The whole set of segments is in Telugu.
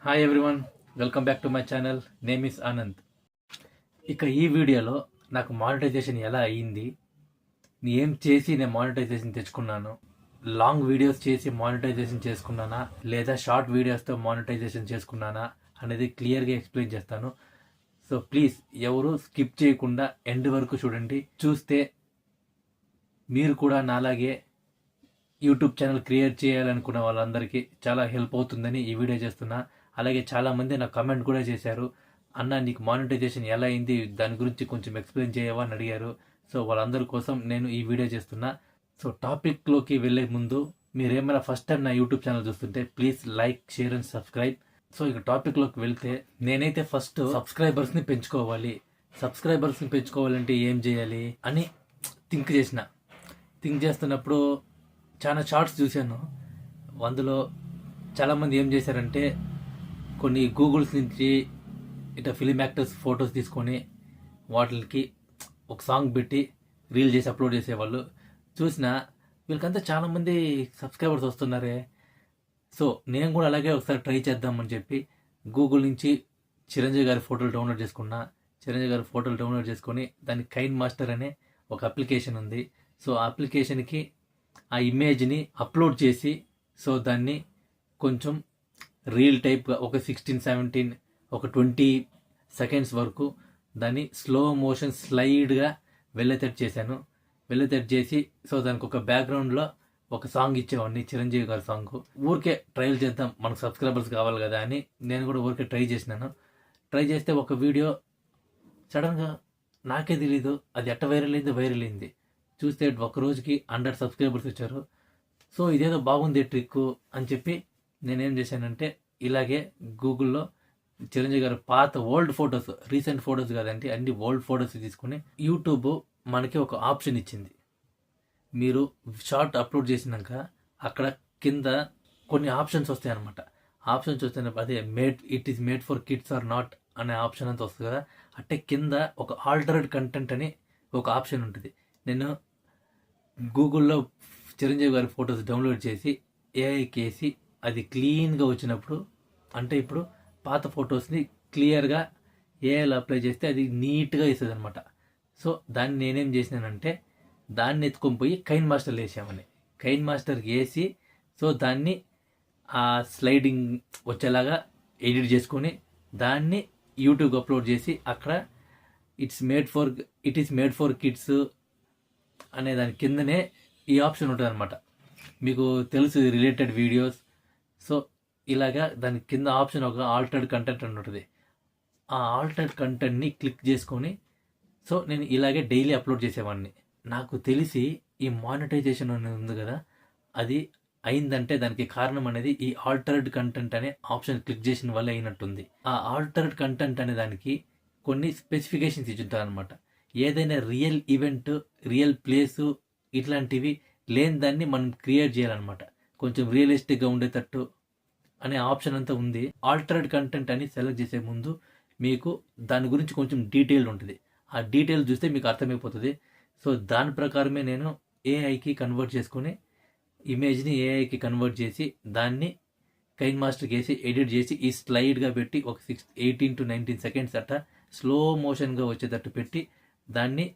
Hi everyone, welcome back to my channel. Name is Anand. ఇక ఈ వీడియోలో నాకు మానిటైజేషన్ ఎలా అయ్యింది, ఏం చేసి నేను మానిటైజేషన్ తెచ్చుకున్నాను, లాంగ్ వీడియోస్ చేసి మానిటైజేషన్ చేసుకున్నానా లేదా షార్ట్ వీడియోస్తో మానిటైజేషన్ చేసుకున్నానా అనేది క్లియర్గా ఎక్స్ప్లెయిన్ చేస్తాను. సో ప్లీజ్ ఎవరు స్కిప్ చేయకుండా ఎండ్ వరకు చూడండి. చూస్తే మీరు కూడా నాలాగే యూట్యూబ్ ఛానల్ క్రియేట్ చేయాలనుకున్న వాళ్ళందరికీ చాలా హెల్ప్ అవుతుందని ఈ వీడియో చేస్తున్నా. అలాగే చాలామంది నాకు కమెంట్ కూడా చేశారు, అన్న నీకు మానిటైజేషన్ ఎలా అయింది, దాని గురించి కొంచెం ఎక్స్ప్లెయిన్ చేయవా అని అడిగారు. సో వాళ్ళందరి కోసం నేను ఈ వీడియో చేస్తున్నా. సో టాపిక్లోకి వెళ్ళే ముందు మీరు ఏమైనా ఫస్ట్ టైం నా యూట్యూబ్ ఛానల్ చూస్తుంటే please like, share and subscribe. So ఇక టాపిక్లోకి వెళ్తే, నేనైతే ఫస్ట్ సబ్స్క్రైబర్స్ని పెంచుకోవాలంటే ఏం చేయాలి అని థింక్ చేస్తున్నప్పుడు చాలా షార్ట్స్ చూశాను. అందులో చాలామంది ఏం చేశారంటే కొన్ని గూగుల్స్ నుంచి ఇట్లా ఫిలిం యాక్టర్స్ ఫొటోస్ తీసుకొని వాటికి ఒక సాంగ్ పెట్టి రీల్ చేసి అప్లోడ్ చేసేవాళ్ళు. చూసిన వీళ్ళకంతా చాలామంది సబ్స్క్రైబర్స్ వస్తున్నారే. సో నేను కూడా అలాగే ఒకసారి ట్రై చేద్దామని చెప్పి గూగుల్ నుంచి చిరంజీవి గారి ఫోటోలు డౌన్లోడ్ చేసుకొని దానికి కైన్ మాస్టర్ అనే ఒక అప్లికేషన్ ఉంది. సో ఆ అప్లికేషన్కి ఆ ఇమేజ్ని అప్లోడ్ చేసి, సో దాన్ని కొంచెం రీల్ టైప్గా ఒక 16-17 ఒక 20 సెకండ్స్ వరకు దాన్ని స్లో మోషన్ స్లైడ్గా వెళ్ళేటట్టు చేసి, సో దానికి ఒక బ్యాక్గ్రౌండ్లో ఒక సాంగ్ ఇచ్చేవాడిని, చిరంజీవి గారి సాంగ్. ఊరికే ట్రయల్ చేద్దాం, మనకు సబ్స్క్రైబర్స్ కావాలి కదా అని నేను కూడా ఊరికే ట్రై చేస్తే ఒక వీడియో సడన్గా నాకే తెలీదు అది ఎట్ట వైరల్ అయింది. చూస్తే ఒక రోజుకి 100 సబ్స్క్రైబర్స్ వచ్చారు. సో ఇదేదో బాగుంది ట్రిక్ అని చెప్పి నేనేం చేశానంటే, ఇలాగే గూగుల్లో చిరంజీవి గారి పాత ఓల్డ్ ఫొటోస్, రీసెంట్ ఫొటోస్ కాదండి, అన్ని ఓల్డ్ ఫొటోస్ తీసుకుని యూట్యూబ్ మనకి ఒక ఆప్షన్ ఇచ్చింది. మీరు షార్ట్ అప్లోడ్ చేసినాక అక్కడ కింద కొన్ని ఆప్షన్స్ వస్తాయి అన్నమాట. ఆప్షన్స్ వస్తున్నప్పుడు అదే it is made for kids or not అనే ఆప్షన్ అంతా వస్తుంది కదా. అంటే కింద ఒక ఆల్టర్డ్ కంటెంట్ అని ఒక ఆప్షన్ ఉంటుంది. నేను గూగుల్లో చిరంజీవి గారి ఫొటోస్ డౌన్లోడ్ చేసి ఏఐకి వేసి అది క్లీన్గా వచ్చినప్పుడు, అంటే ఇప్పుడు పాత ఫొటోస్ని క్లియర్గా ఏఐలో అప్లై చేస్తే అది నీట్గా ఇస్తుంది అనమాట. సో దాన్ని నేనేం చేసినానంటే, దాన్ని ఎత్తుకొని పోయి కైన్ మాస్టర్లో వేసామని, కైన్ మాస్టర్కి వేసి, సో దాన్ని ఆ స్లైడింగ్ వచ్చేలాగా ఎడిట్ చేసుకొని దాన్ని యూట్యూబ్ అప్లోడ్ చేసి అక్కడ it is made for kids అనే దాని కిందనే ఈ ఆప్షన్ ఉంటుంది అనమాట. మీకు తెలుసు రిలేటెడ్ వీడియోస్. సో ఇలాగా దాని కింద ఆప్షన్ ఒక ఆల్టర్డ్ కంటెంట్ అని ఉంటుంది. ఆ ఆల్టర్డ్ కంటెంట్ని క్లిక్ చేసుకొని, సో నేను ఇలాగే డైలీ అప్లోడ్ చేసేవాడిని. నాకు తెలిసి ఈ మానిటైజేషన్ అనేది ఉంది కదా, అది అయిందంటే దానికి కారణం అనేది ఈ ఆల్టర్డ్ కంటెంట్ అనే ఆప్షన్ క్లిక్ చేసిన వల్ల అయినట్టుంది. ఆ ఆల్టర్డ్ కంటెంట్ అనే దానికి కొన్ని స్పెసిఫికేషన్స్ ఇచ్చుంటారు అనమాట. ఏదైనా రియల్ ఈవెంట్, రియల్ ప్లేసు ఇట్లాంటివి లేని దాన్ని మనం క్రియేట్ చేయాలన్నమాట. కొంచెం రియలిస్టిక్గా ఉండేటట్టు అనే ఆప్షన్ అంతా ఉంది. ఆల్టర్డ్ కంటెంట్ అని సెలెక్ట్ చేసే ముందు మీకు దాని గురించి కొంచెం డీటెయిల్ ఉంటుంది. ఆ డీటెయిల్ చూస్తే మీకు అర్థమైపోతుంది. సో దాని ప్రకారమే నేను ఏఐకి కన్వర్ట్ చేసుకుని, ఇమేజ్ని ఏఐకి కన్వర్ట్ చేసి దాన్ని కైన్ మాస్టర్కి వేసి ఎడిట్ చేసి ఈ స్లైడ్గా పెట్టి ఒక 18-19 సెకండ్స్ అట్లా స్లో మోషన్గా వచ్చేటట్టు పెట్టి దాన్ని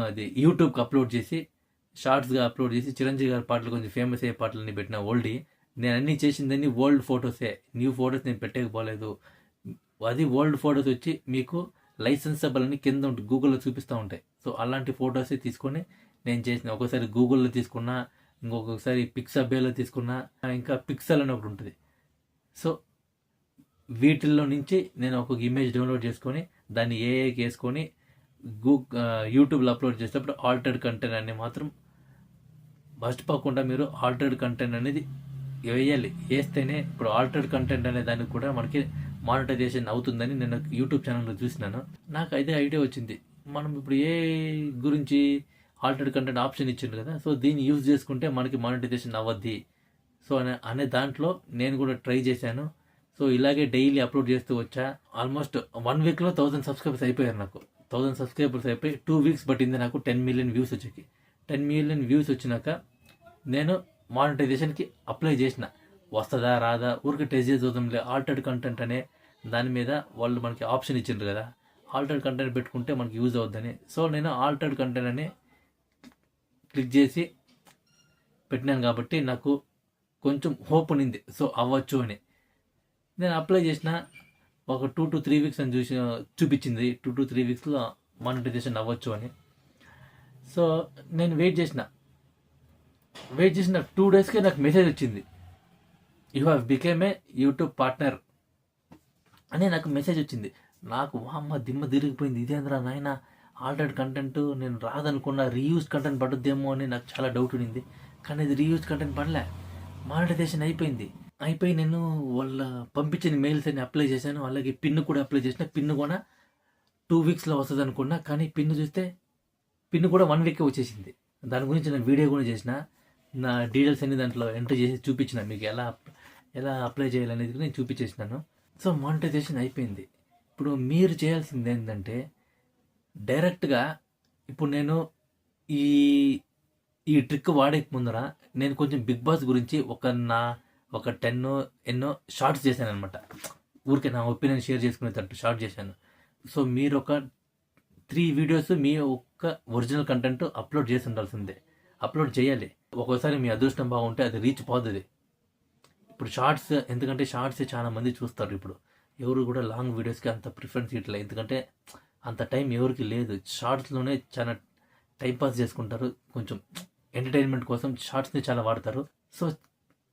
అది యూట్యూబ్కి అప్లోడ్ చేసి, షార్ట్స్గా అప్లోడ్ చేసి, చిరంజీవి గారి పాటలు కొంచెం ఫేమస్ అయ్యే పాటలన్నీ పెట్టిన ఓల్డ్. నేను అన్నీ చేసిందని ఓల్డ్ ఫొటోసే, న్యూ ఫొటోస్ నేను పెట్టకపోలేదు. అది ఓల్డ్ ఫొటోస్ వచ్చి మీకు లైసెన్సబుల్ అని కింద ఉంటుంది, గూగుల్లో చూపిస్తూ ఉంటాయి. సో అలాంటి ఫొటోసే తీసుకొని నేను చేసిన. ఒకసారి గూగుల్లో తీసుకున్నా, ఇంకొకసారి పిక్సబేలో తీసుకున్నా, ఇంకా పిక్సెల్ అని ఒకటి ఉంటుంది. సో వీటిల్లో నుంచి నేను ఒక్కొక్క ఇమేజ్ డౌన్లోడ్ చేసుకొని దాన్ని ఏఐకి వేసుకొని యూట్యూబ్లో అప్లోడ్ చేసేటప్పుడు ఆల్టర్డ్ కంటెంట్ అనేది మాత్రం మర్చిపోకుండా మీరు ఆల్టర్డ్ కంటెంట్ అనేది వేస్తేనే ఇప్పుడు ఆల్టర్డ్ కంటెంట్ అనే దానికి కూడా మనకి మానిటైజేషన్ అవుతుందని నేను యూట్యూబ్ ఛానల్లో చూసినాను. నాకు అదే ఐడియా వచ్చింది, మనం ఇప్పుడు ఏ గురించి ఆల్టర్డ్ కంటెంట్ ఆప్షన్ ఇచ్చిండు కదా, సో దీన్ని యూజ్ చేసుకుంటే మనకి మానిటైజేషన్ అవ్వద్ది. సో అనే దాంట్లో నేను కూడా ట్రై చేశాను. సో ఇలాగే డైలీ అప్లోడ్ చేస్తూ వచ్చా. ఆల్మోస్ట్ 1 వీక్లో 1000 సబ్స్క్రైబర్స్ అయిపోయారు. నాకు 1000 సబ్స్క్రైబర్స్ అయిపోయి 2 వీక్స్ పట్టింది నాకు 10 మిలియన్ వ్యూస్ వచ్చేకి. 10 మిలియన్ వ్యూస్ వచ్చినాక నేను మానిటైజేషన్కి అప్లై చేసిన. వస్తుందా రాదా ఊరికి టెస్ట్ చేసి చూద్దాంలే. ఆల్టర్డ్ కంటెంట్ అనే దాని మీద వాళ్ళు మనకి ఆప్షన్ ఇచ్చిండ్రు కదా, ఆల్టర్డ్ కంటెంట్ పెట్టుకుంటే మనకి యూజ్ అవుద్దని. సో నేను ఆల్టర్డ్ కంటెంట్ అని క్లిక్ చేసి పెట్టినాను కాబట్టి నాకు కొంచెం హోప్ ఉన్నింది, సో అవ్వచ్చు అని. నేను అప్లై చేసిన ఒక 2 to 3 వీక్స్ అని చూపించింది. 2 to 3 వీక్స్లో మానిటైజేషన్ అవ్వచ్చు అని. సో నేను వెయిట్ చేసిన 2 డేస్కే నాకు మెసేజ్ వచ్చింది, you have became a YouTube partner అని నాకు మెసేజ్ వచ్చింది. నాకు వామ్మ దిమ్మ తిరిగిపోయింది. ఇదేంద్రా నాయన, ఆల్టర్డ్ కంటెంట్ నేను రాదనుకున్నా, రీయూజ్ కంటెంట్ పడుద్దేమో అని నాకు చాలా డౌట్ ఉండింది. కానీ ఇది రీయూజ్ కంటెంట్ పడలే, మానిటైజేషన్ అయిపోయి నేను వాళ్ళ పంపించిన మెయిల్స్ అని అప్లై చేశాను. అలాగే పిన్ కూడా అప్లై చేసిన. పిన్ కూడా 2 వీక్స్లో వస్తుంది అనుకున్నా, కానీ పిన్ చూస్తే పిన్ కూడా 1 వీక్ వచ్చేసింది. దాని గురించి నేను వీడియో కూడా చేసిన, నా డీటెయిల్స్ అన్ని దాంట్లో ఎంటర్ చేసి చూపించిన, మీకు ఎలా అప్లై చేయాలనేది నేను చూపించేసినాను. సో మానిటైజేషన్ అయిపోయింది. ఇప్పుడు మీరు చేయాల్సింది ఏంటంటే డైరెక్ట్గా ఇప్పుడు నేను ఈ ట్రిక్ వాడే ముందర నేను కొంచెం బిగ్ బాస్ గురించి ఒక 10 ఎన్నో షార్ట్స్ చేశాను అనమాట. ఊరికే నా ఒపీనియన్ షేర్ చేసుకునేటట్టు షార్ట్ చేశాను. సో మీరు ఒక 3 వీడియోస్ మీ ఒక్క ఒరిజినల్ కంటెంట్ అప్లోడ్ చేసి ఉండాల్సిందే, అప్లోడ్ చేయాలి. ఒక్కోసారి మీ అదృష్టం బాగుంటే అది రీచ్ పోతుంది. ఇప్పుడు షార్ట్స్, ఎందుకంటే షార్ట్స్ చాలా మంది చూస్తారు. ఇప్పుడు ఎవరు కూడా లాంగ్ వీడియోస్కి అంత ప్రిఫరెన్స్ ఇట్లా, ఎందుకంటే అంత టైం ఎవరికి లేదు. షార్ట్స్లోనే చాలా టైంపాస్ చేసుకుంటారు, కొంచెం ఎంటర్టైన్మెంట్ కోసం షార్ట్స్ని చాలా వాడతారు. సో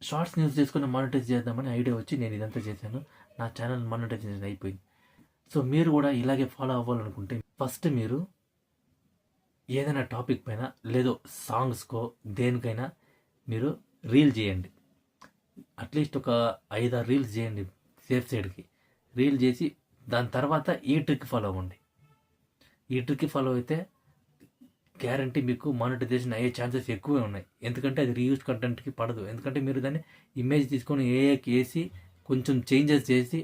షార్ట్స్ని యూజ్ చేసుకుని మానిటైజ్ చేద్దామని ఐడియా వచ్చి నేను ఇదంతా చేశాను. నా ఛానల్ మానిటైజేషన్ అయిపోయింది. సో మీరు కూడా ఇలాగే ఫాలో అవ్వాలనుకుంటే ఫస్ట్ మీరు ఏదైనా టాపిక్ పైన లేదో సాంగ్స్కో దేనికైనా మీరు రీల్ చేయండి. అట్లీస్ట్ ఒక 5-6 రీల్స్ చేయండి సేఫ్ సైడ్కి. రీల్ చేసి దాని తర్వాత ఈ ట్రిక్ ఫాలో అవ్వండి. ఈ ట్రిక్ ఫాలో అయితే గ్యారంటీ మీకు మానిటైజేషన్ అయ్యే ఛాన్సెస్ ఎక్కువే ఉన్నాయి. ఎందుకంటే అది రీయూజ్ కంటెంట్కి పడదు. ఎందుకంటే మీరు దాన్ని ఇమేజ్ తీసుకొని ఏఏకి కొంచెం చేంజెస్ చేసి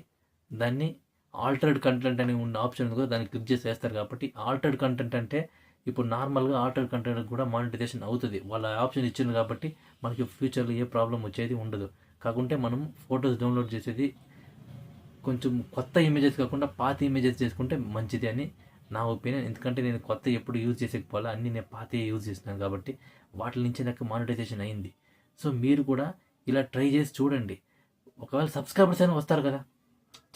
దాన్ని ఆల్టర్డ్ కంటెంట్ అని ఉన్న ఆప్షన్ ఉంది కదా, దాన్ని క్లిక్ చేసి వేస్తారు. కాబట్టి ఆల్టర్డ్ కంటెంట్ అంటే ఇప్పుడు నార్మల్గా ఆల్టర్డ్ కంటెంట్ కూడా మానిటైజేషన్ అవుతుంది. వాళ్ళ ఆప్షన్ ఇచ్చింది కాబట్టి మనకి ఫ్యూచర్లో ఏ ప్రాబ్లం వచ్చేది ఉండదు. కాకుంటే మనం ఫొటోస్ డౌన్లోడ్ చేసేది కొంచెం కొత్త ఇమేజెస్ కాకుండా పాత ఇమేజెస్ చేసుకుంటే మంచిది అని నా ఒపీనియన్. ఎందుకంటే నేను కొత్త ఎప్పుడు యూజ్ చేసేకపోవాలి, అన్నీ నేను పాత యూజ్ చేస్తున్నాను కాబట్టి వాటి నుంచి నాకు మానిటైజేషన్ అయింది. సో మీరు కూడా ఇలా ట్రై చేసి చూడండి. ఒకవేళ సబ్స్క్రైబర్స్ అయినా వస్తారు కదా,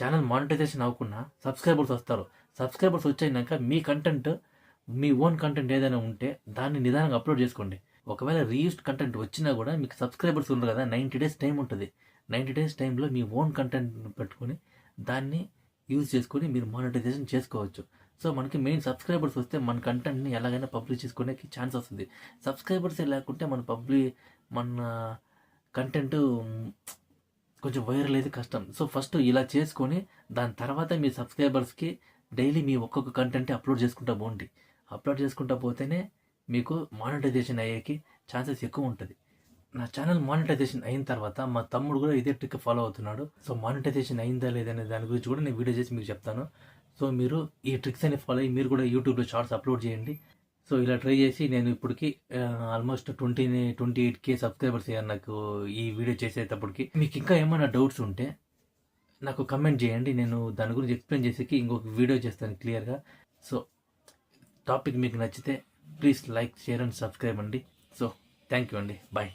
ఛానల్ మానిటైజేషన్ అవ్వకుండా సబ్స్క్రైబర్స్ వస్తారు. సబ్స్క్రైబర్స్ వచ్చాక మీ కంటెంట్, మీ ఓన్ కంటెంట్ ఏదైనా ఉంటే దాన్ని నిదానంగా అప్లోడ్ చేసుకోండి. ఒకవేళ రీయూస్డ్ కంటెంట్ వచ్చినా కూడా మీకు సబ్స్క్రైబర్స్ ఉండరు కదా, 90 days టైం ఉంటుంది. 90 days టైంలో మీ ఓన్ కంటెంట్ పెట్టుకొని దాన్ని యూజ్ చేసుకొని మీరు మానిటైజేషన్ చేసుకోవచ్చు. సో మనకి మెయిన్ సబ్స్క్రైబర్స్ వస్తే మన కంటెంట్ని ఎలాగైనా పబ్లిష్ చేసుకునే ఛాన్స్ వస్తుంది. సబ్స్క్రైబర్సే లేకుంటే మన కంటెంట్ కొంచెం వైరల్ అయితే కష్టం. సో ఫస్ట్ ఇలా చేసుకొని దాని తర్వాత మీ సబ్స్క్రైబర్స్కి డైలీ మీ ఒక్కొక్క కంటెంట్ అప్లోడ్ చేసుకుంటా పోండి. అప్లోడ్ చేసుకుంటా పోతేనే మీకు మానిటైజేషన్ అయ్యేకి ఛాన్సెస్ ఎక్కువ ఉంటుంది. నా ఛానల్ మానిటైజేషన్ అయిన తర్వాత మా తమ్ముడు కూడా ఇదే ట్రిక్ ఫాలో అవుతున్నాడు. సో మానిటైజేషన్ అయిందా లేదనే దాని గురించి కూడా నేను వీడియో చేసి మీకు చెప్తాను. సో మీరు ఈ ట్రిక్స్ అని ఫాలో అయ్యి మీరు కూడా యూట్యూబ్లో షార్ట్స్ అప్లోడ్ చేయండి. సో ఇలా ట్రై చేసి నేను ఇప్పటికి ఆల్మోస్ట్ 28K సబ్స్క్రైబర్స్ అయ్యాను నాకు ఈ వీడియో చేసేటప్పటికి. మీకు ఇంకా ఏమైనా డౌట్స్ ఉంటే నాకు కమెంట్ చేయండి, నేను దాని గురించి ఎక్స్ప్లెయిన్ చేసేకి ఇంకొక వీడియో చేస్తాను క్లియర్గా. సో టాపిక్ మీకు నచ్చితే please like, share and subscribe అండి. సో థ్యాంక్ యూ అండి, బాయ్.